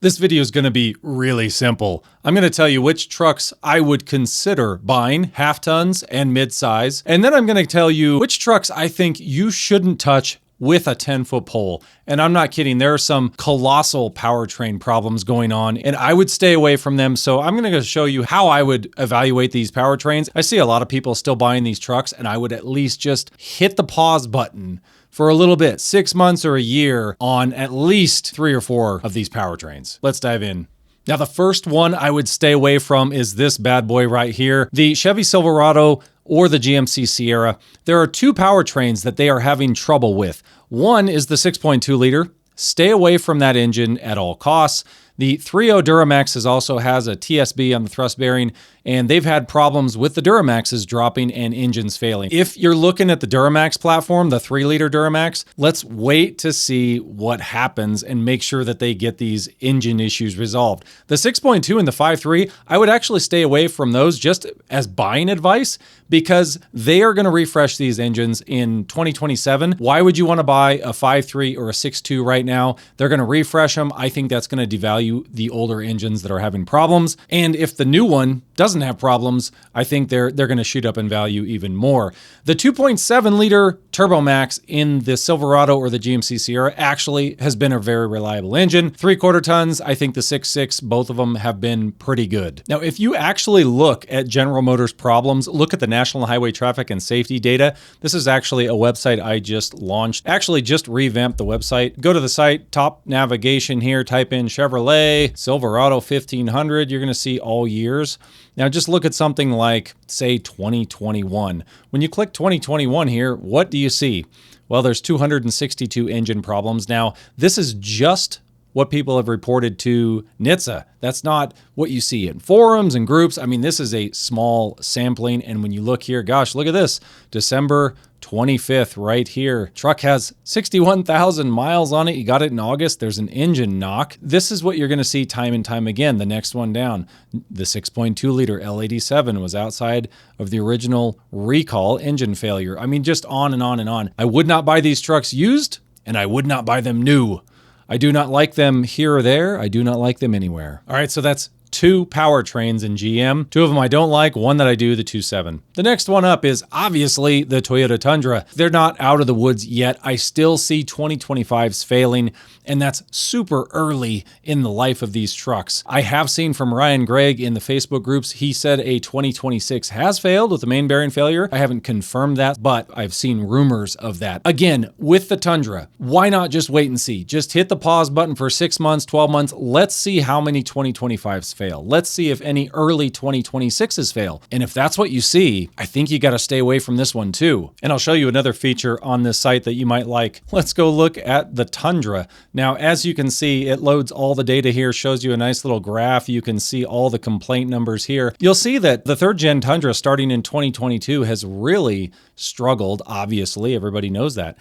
This video is going to be really simple. I'm going to tell you which trucks I would consider buying, half tons and midsize, and then I'm going to tell you which trucks I think you shouldn't touch with a 10-foot pole. And I'm not kidding, there are some colossal powertrain problems going on, and I would stay away from them. So I'm going to show you how I would evaluate these powertrains. I see a lot of people still buying these trucks, and I would at least just hit the pause button for a little bit, 6 months or a year, on at least 3 or 4 of these powertrains. Let's dive in. Now, the first one I would stay away from is this bad boy right here, the Chevy Silverado or the GMC Sierra. There are 2 powertrains that they are having trouble with. One is the 6.2 liter. Stay away from that engine at all costs. The 3.0 Duramax also has a TSB on the thrust bearing, and they've had problems with the Duramaxes dropping and engines failing. If you're looking at the Duramax platform, the 3-liter Duramax, let's wait to see what happens and make sure that they get these engine issues resolved. The 6.2 and the 5.3, I would actually stay away from those just as buying advice, because they are going to refresh these engines in 2027. Why would you want to buy a 5.3 or a 6.2 right now? They're going to refresh them. I think that's going to devalue the older engines that are having problems. And if the new one doesn't have problems, I think they're going to shoot up in value even more. The 2.7 liter Turbomax in the Silverado or the GMC Sierra actually has been a very reliable engine. 3/4 tons, I think the 6.6, both of them have been pretty good. Now, if you actually look at General Motors problems, look at the National Highway Traffic and Safety data. This is actually a website I just launched, actually just revamped the website. Go to the site, top navigation here, type in Chevrolet Silverado 1500. You're going to see all years. Now just look at something like, say, 2021. When you click 2021 here, what do you see? Well, there's 262 engine problems. Now, this is just what people have reported to NHTSA. That's not what you see in forums and groups. I mean, this is a small sampling. And when you look here, gosh, look at this, December 25th right here. Truck has 61,000 miles on it. You got it in August. There's an engine knock. This is what you're going to see time and time again. The next one down, the 6.2 liter L87 was outside of the original recall engine failure. I mean, just on and on and on. I would not buy these trucks used, and I would not buy them new. I do not like them here or there. I do not like them anywhere. All right, so that's 2 powertrains in GM. 2 of them I don't like, one that I do, the 2.7. The next one up is obviously the Toyota Tundra. They're not out of the woods yet. I still see 2025s failing, and that's super early in the life of these trucks. I have seen from Ryan Gregg in the Facebook groups, he said a 2026 has failed with the main bearing failure. I haven't confirmed that, but I've seen rumors of that. Again, with the Tundra, why not just wait and see? Just hit the pause button for 6 months, 12 months. Let's see how many 2025s fail. Let's see if any early 2026s fail. And if that's what you see, I think you got to stay away from this one too. And I'll show you another feature on this site that you might like. Let's go look at the Tundra. Now, as you can see, it loads all the data here, shows you a nice little graph. You can see all the complaint numbers here. You'll see that the 3rd gen Tundra starting in 2022 has really struggled. Obviously, everybody knows that.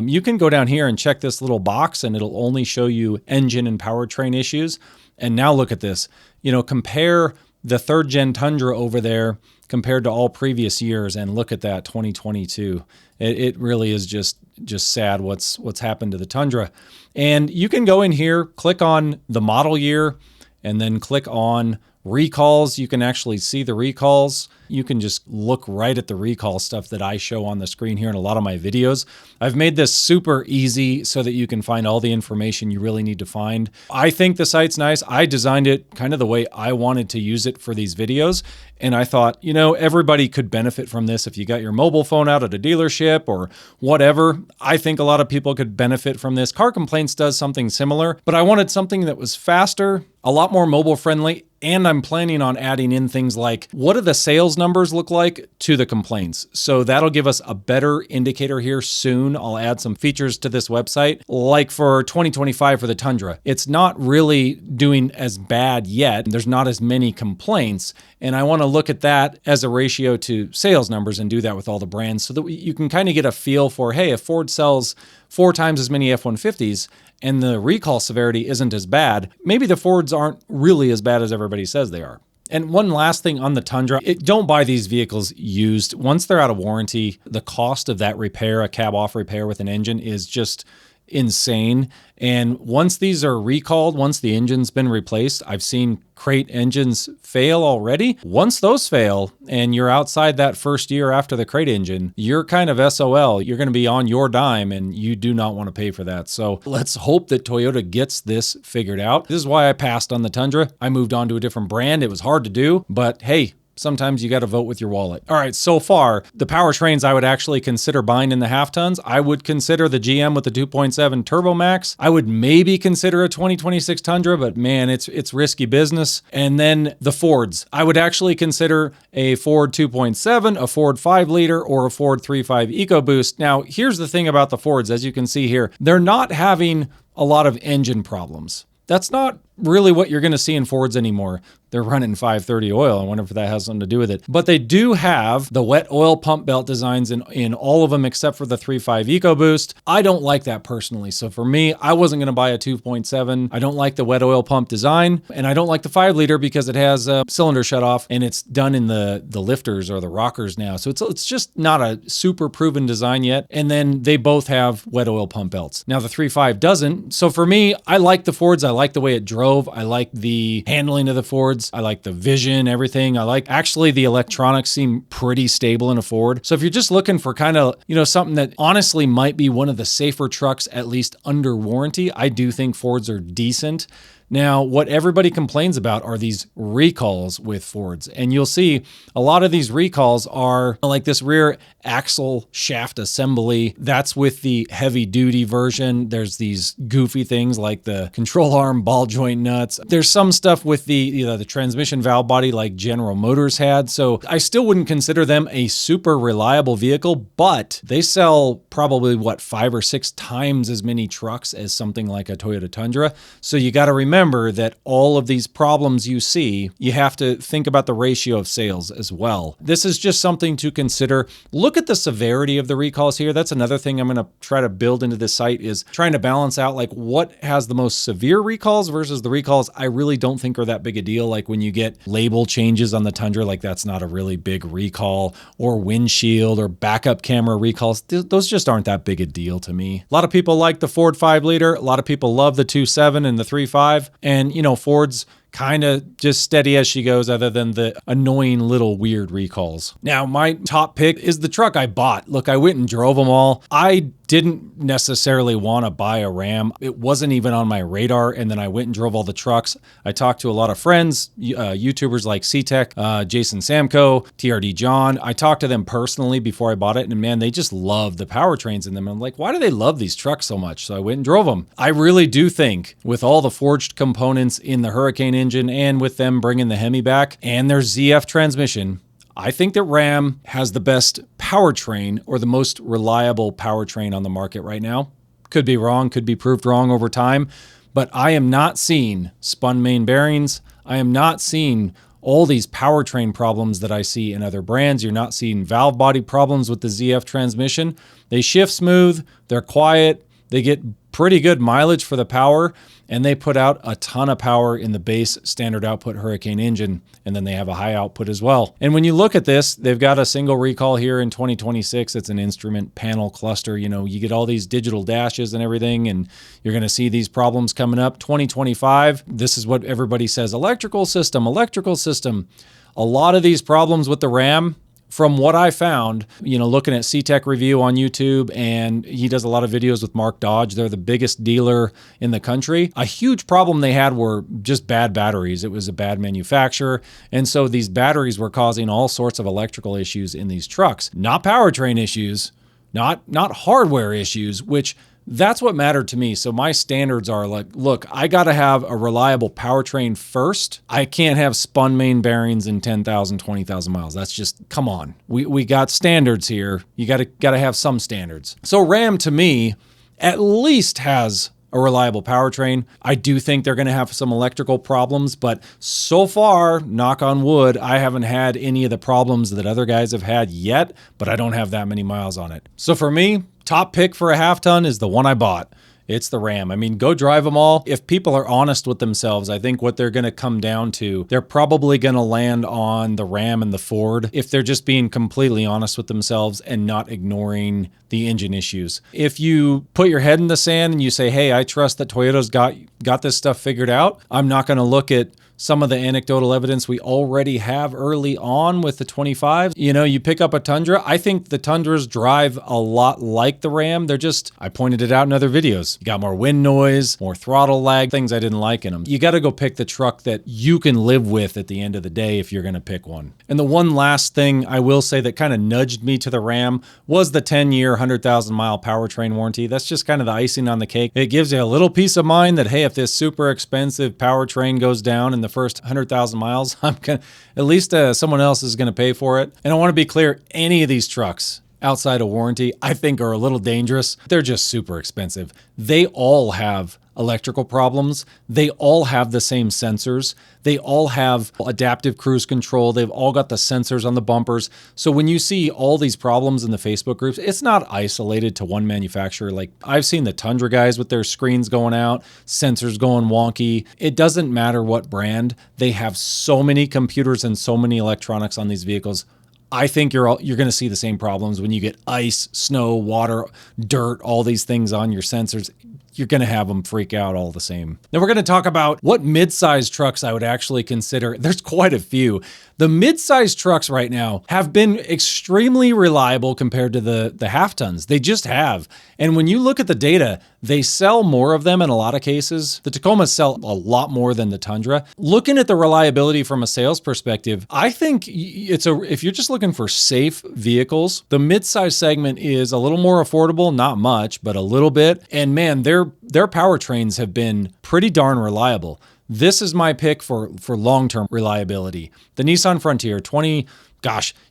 You can go down here and check this little box, and it'll only show you engine and powertrain issues. And now look at this. You know, compare the 3rd gen Tundra over there compared to all previous years, and look at that 2022. It really is just sad what's happened to the Tundra. And you can go in here, click on the model year, and then click on recalls. You can actually see the recalls. You can just look right at the recall stuff that I show on the screen here in a lot of my videos. I've made this super easy so that you can find all the information you really need to find. I think the site's nice. I designed it kind of the way I wanted to use it for these videos. And I thought, you know, everybody could benefit from this. If you got your mobile phone out at a dealership or whatever, I think a lot of people could benefit from this. Car Complaints does something similar, but I wanted something that was faster, a lot more mobile friendly, and I'm planning on adding in things like, what do the sales numbers look like to the complaints? So that'll give us a better indicator here soon. I'll add some features to this website. Like for 2025 for the Tundra, it's not really doing as bad yet. There's not as many complaints. And I want to look at that as a ratio to sales numbers and do that with all the brands so that you can kind of get a feel for, hey, if Ford sells 4 times as many F-150s and the recall severity isn't as bad, maybe the Fords aren't really as bad as everybody says they are. And one last thing on the Tundra, don't buy these vehicles used. Once they're out of warranty, the cost of that repair, a cab off repair with an engine, is just insane. And once these are recalled, once the engine's been replaced, I've seen crate engines fail already. Once those fail and you're outside that first year after the crate engine, you're kind of SOL. You're going to be on your dime and you do not want to pay for that. So let's hope that Toyota gets this figured out. This is why I passed on the Tundra. I moved on to a different brand. It was hard to do, but hey, sometimes you got to vote with your wallet. All right, so far, the powertrains I would actually consider buying in the half tons. I would consider the GM with the 2.7 Turbo Max. I would maybe consider a 2026 Tundra, but man, it's risky business. And then the Fords. I would actually consider a Ford 2.7, a Ford 5-liter, or a Ford 3.5 EcoBoost. Now, here's the thing about the Fords, as you can see here, they're not having a lot of engine problems. That's not really what you're going to see in Fords anymore. They're running 530 oil. I wonder if that has something to do with it. But they do have the wet oil pump belt designs in all of them except for the 3.5 EcoBoost. I don't like that personally. So for me, I wasn't going to buy a 2.7. I don't like the wet oil pump design. And I don't like the 5-liter because it has a cylinder shutoff and it's done in the lifters or the rockers now. So it's just not a super proven design yet. And then they both have wet oil pump belts. Now the 3.5 doesn't. So for me, I like the Fords. I like the way it drove. I like the handling of the Fords. I like the vision, everything. I like actually the electronics seem pretty stable in a Ford. So if you're just looking for kind of, something that honestly might be one of the safer trucks, at least under warranty, I do think Fords are decent. Now, what everybody complains about are these recalls with Fords. And you'll see a lot of these recalls are like this rear axle shaft assembly. That's with the heavy duty version. There's these goofy things like the control arm ball joint nuts. There's some stuff with the transmission valve body like General Motors had. So I still wouldn't consider them a super reliable vehicle, but they sell probably 5 or 6 times as many trucks as something like a Toyota Tundra. So you got to remember that all of these problems you see, you have to think about the ratio of sales as well. This is just something to consider. Look at the severity of the recalls here. That's another thing I'm going to try to build into this site is trying to balance out like what has the most severe recalls versus the recalls I really don't think are that big a deal. Like when you get label changes on the Tundra, like that's not a really big recall, or windshield or backup camera recalls. Those just aren't that big a deal to me. A lot of people like the Ford 5-liter. A lot of people love the 2.7 and the 3.5. And, Ford's kind of just steady as she goes other than the annoying little weird recalls. Now, my top pick is the truck I bought. Look, I went and drove them all. I didn't necessarily want to buy a Ram. It wasn't even on my radar. And then I went and drove all the trucks. I talked to a lot of friends, YouTubers like C-Tech, Jason Samko, TRD John. I talked to them personally before I bought it. And man, they just love the powertrains in them. I'm like, why do they love these trucks so much? So I went and drove them. I really do think with all the forged components in the Hurricane engine and with them bringing the Hemi back and their ZF transmission, I think that Ram has the best powertrain or the most reliable powertrain on the market right now. Could be wrong, could be proved wrong over time, but I am not seeing spun main bearings. I am not seeing all these powertrain problems that I see in other brands. You're not seeing valve body problems with the ZF transmission. They shift smooth, they're quiet, they get pretty good mileage for the power, and they put out a ton of power in the base standard output Hurricane engine, and then they have a high output as well. And when you look at this, they've got a single recall here in 2026. It's an instrument panel cluster. You get all these digital dashes and everything, and you're going to see these problems coming up. 2025, this is what everybody says, electrical system. A lot of these problems with the Ram, from what I found, looking at C-Tech review on YouTube, and he does a lot of videos with Mark Dodge. They're the biggest dealer in the country. A huge problem they had were just bad batteries. It was a bad manufacturer. And so these batteries were causing all sorts of electrical issues in these trucks. Not powertrain issues, not hardware issues, which that's what mattered to me. So my standards are like, look, I got to have a reliable powertrain first. I can't have spun main bearings in 10,000, 20,000 miles. That's just, come on. We got standards here. You got to have some standards. So Ram to me at least has a reliable powertrain. I do think they're going to have some electrical problems, but so far, knock on wood, I haven't had any of the problems that other guys have had yet, but I don't have that many miles on it. So for me, top pick for a half ton is the one I bought. it's the Ram. I mean, go drive them all. If people are honest with themselves, I think what they're going to come down to, they're probably going to land on the Ram and the Ford if they're just being completely honest with themselves and not ignoring the engine issues. If you put your head in the sand and you say, hey, I trust that Toyota's got this stuff figured out, I'm not going to look at some of the anecdotal evidence we already have early on with the 25s. You know, you pick up a Tundra. I think the Tundras drive a lot like the Ram. They're just, I pointed it out in other videos. You got more wind noise, more throttle lag, things I didn't like in them. You got to go pick the truck that you can live with at the end of the day if you're going to pick one. And the one last thing I will say that kind of nudged me to the Ram was the 10-year, 100,000 mile powertrain warranty. That's just kind of the icing on the cake. It gives you a little peace of mind that, hey, if this super expensive powertrain goes down in the first 100,000 miles, I'm gonna, at least someone else is going to pay for it. And I want to be clear, any of these trucks outside of warranty, I think are a little dangerous. They're just super expensive. They all have electrical problems. They all have the same sensors. They all have adaptive cruise control. They've all got the sensors on the bumpers. So when you see all these problems in the Facebook groups, it's not isolated to one manufacturer. Like I've seen the Tundra guys with their screens going out, sensors going wonky. It doesn't matter what brand. They have so many computers and so many electronics on these vehicles. I think you're going to see the same problems when you get ice, snow, water, dirt, all these things on your sensors. You're going to have them freak out all the same. Now we're going to talk about what mid-size trucks I would actually consider. There's quite a few. The mid-size trucks right now have been extremely reliable compared to the half tons. They just have. And when you look at the data, they sell more of them in a lot of cases. The Tacomas sell a lot more than the Tundra. Looking at the reliability from a sales perspective, I think if you're just looking for safe vehicles, the mid-size segment is a little more affordable, not much, but a little bit. And man, their powertrains have been pretty darn reliable. This is my pick for long-term reliability. The Nissan Frontier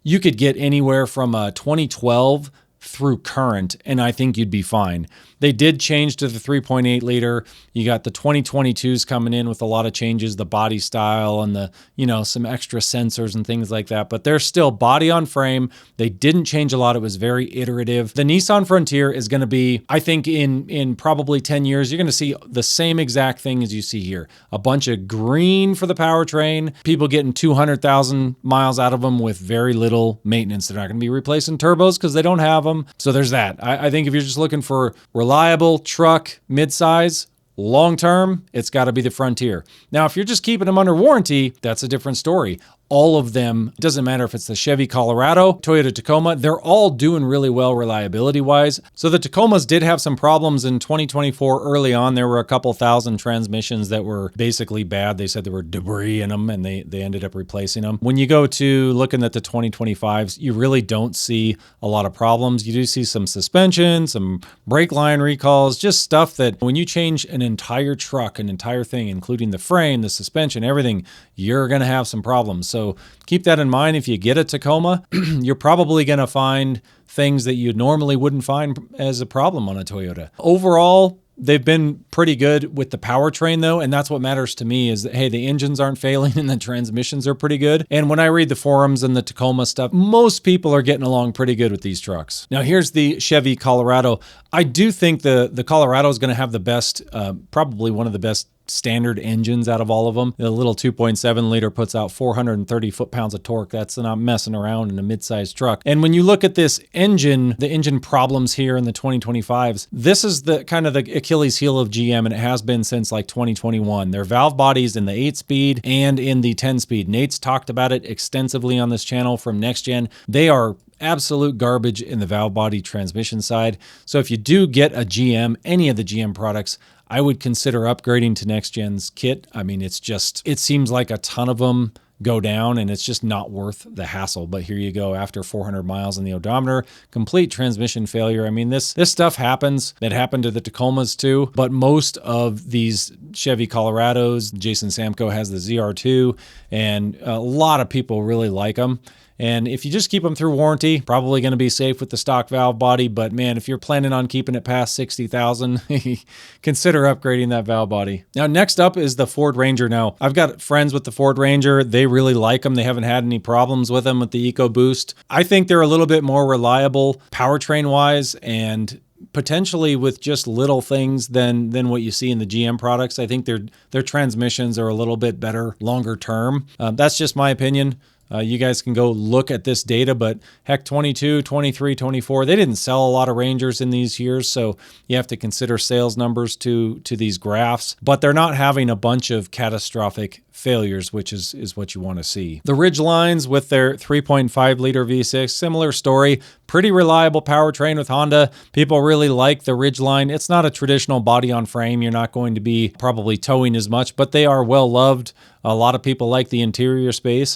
you could get anywhere from a 2012 through current, and I think you'd be fine. They did change to the 3.8 liter. You got the 2022s coming in with a lot of changes, the body style and the, some extra sensors and things like that, but they're still body on frame. They didn't change a lot. It was very iterative. The Nissan Frontier is going to be, I think in probably 10 years, you're going to see the same exact thing as you see here. A bunch of green for the powertrain, people getting 200,000 miles out of them with very little maintenance. They're not going to be replacing turbos because they don't have them. So there's that. I think if you're just looking for reliable truck, midsize, long-term, it's got to be the Frontier. Now, if you're just keeping them under warranty, that's a different story. All of them, it doesn't matter if it's the Chevy Colorado, Toyota Tacoma, they're all doing really well reliability-wise. So the Tacomas did have some problems in 2024 early on. There were a couple thousand transmissions that were basically bad. They said there were debris in them and they ended up replacing them. When you go to looking at the 2025s, you really don't see a lot of problems. You do see some suspension, some brake line recalls, just stuff that when you change an entire truck, an entire thing, including the frame, the suspension, everything, you're going to have some problems. So keep that in mind. If you get a Tacoma, you're probably going to find things that you normally wouldn't find as a problem on a Toyota. Overall, they've been pretty good with the powertrain though, and that's what matters to me is that, hey, the engines aren't failing and the transmissions are pretty good. And when I read the forums and the Tacoma stuff, most people are getting along pretty good with these trucks. Now here's the Chevy Colorado. I do think the Colorado is going to have the best, probably one of the best standard engines out of all of them. The little 2.7 liter puts out 430 foot-pounds of torque. That's not messing around in a mid-sized truck. And when you look at this engine, the engine problems here in the 2025s, this is the kind of the Achilles heel of GM, and it has been since like 2021. Their valve bodies in the 8-speed and in the 10-speed. Nate's talked about it extensively on this channel from Next Gen. They are absolute garbage in the valve body transmission side. So if you do get a GM, any of the GM products, I would consider upgrading to Next Gen's kit. I mean, it seems like a ton of them go down and it's just not worth the hassle. But here you go, after 400 miles in the odometer, complete transmission failure. I mean, this stuff happens. It happened to the Tacomas too, but most of these Chevy Colorados, Jason Samko has the ZR2, and a lot of people really like them. And if you just keep them through warranty, probably going to be safe with the stock valve body. But man, if you're planning on keeping it past 60,000, consider upgrading that valve body. Now, next up is the Ford Ranger. Now, I've got friends with the Ford Ranger. They really like them. They haven't had any problems with them with the EcoBoost. I think they're a little bit more reliable powertrain-wise and potentially with just little things than what you see in the GM products. I think their transmissions are a little bit better longer term. That's just my opinion. You guys can go look at this data, but heck, 22, 23, 24, they didn't sell a lot of Rangers in these years, so you have to consider sales numbers to these graphs, but they're not having a bunch of catastrophic failures, which is what you want to see. The Ridgelines with their 3.5 liter V6, similar story, pretty reliable powertrain with Honda. People really like the Ridgeline. It's not a traditional body on frame. You're not going to be probably towing as much, but they are well loved. A lot of people like the interior space.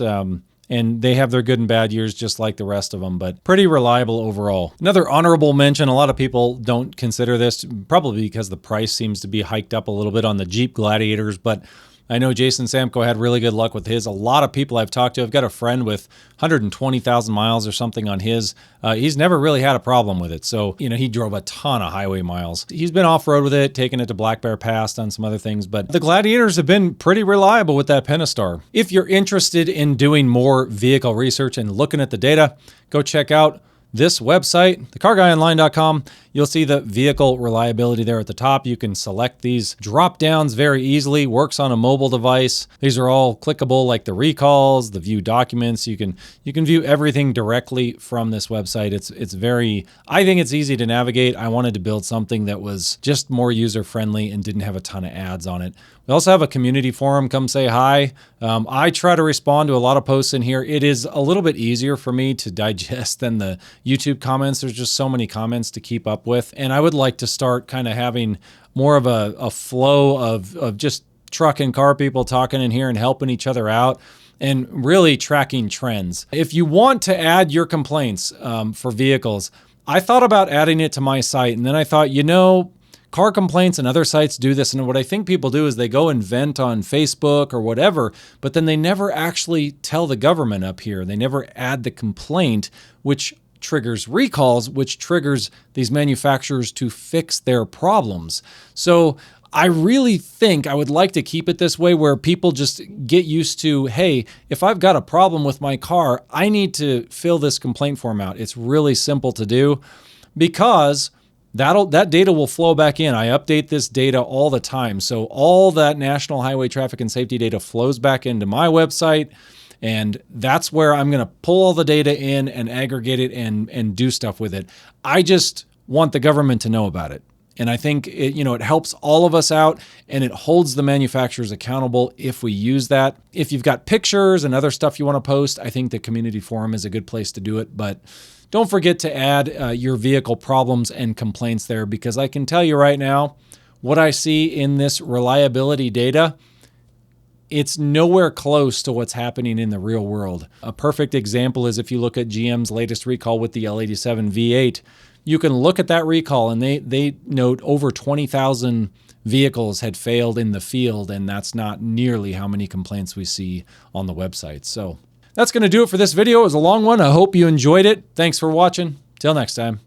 And they have their good and bad years just like the rest of them, but pretty reliable overall. Another honorable mention, a lot of people don't consider this, probably because the price seems to be hiked up a little bit on the Jeep Gladiators, but I know Jason Samko had really good luck with his. A lot of people I've talked to, I've got a friend with 120,000 miles or something on his. He's never really had a problem with it. So, he drove a ton of highway miles. He's been off-road with it, taken it to Black Bear Pass, done some other things, but the Gladiators have been pretty reliable with that Pentastar. If you're interested in doing more vehicle research and looking at the data, go check out this website, thecarguyonline.com. You'll see the vehicle reliability there at the top. You can select these drop downs very easily, works on a mobile device. These are all clickable, like the recalls, the view documents. You can view everything directly from this website. It's very, I think it's easy to navigate. I wanted to build something that was just more user friendly and didn't have a ton of ads on it. We also have a community forum. Come say hi. I try to respond to a lot of posts in here. It is a little bit easier for me to digest than the YouTube comments. There's just so many comments to keep up with. And I would like to start kind of having more of a flow of just truck and car people talking in here and helping each other out and really tracking trends. If you want to add your complaints for vehicles, I thought about adding it to my site. And then I thought, Car Complaints and other sites do this, and what I think people do is they go and vent on Facebook or whatever, but then they never actually tell the government up here. They never add the complaint, which triggers recalls, which triggers these manufacturers to fix their problems. So I really think I would like to keep it this way where people just get used to, hey, if I've got a problem with my car, I need to fill this complaint form out. It's really simple to do because that data will flow back in. I update this data all the time. So all that National Highway Traffic and Safety data flows back into my website. And that's where I'm going to pull all the data in and aggregate it and do stuff with it. I just want the government to know about it. And I think it helps all of us out and it holds the manufacturers accountable if we use that. If you've got pictures and other stuff you want to post, I think the community forum is a good place to do it. But don't forget to add your vehicle problems and complaints there, because I can tell you right now, what I see in this reliability data, it's nowhere close to what's happening in the real world. A perfect example is if you look at GM's latest recall with the L87 V8, you can look at that recall and they note over 20,000 vehicles had failed in the field, and that's not nearly how many complaints we see on the website. So that's going to do it for this video. It was a long one. I hope you enjoyed it. Thanks for watching. Till next time.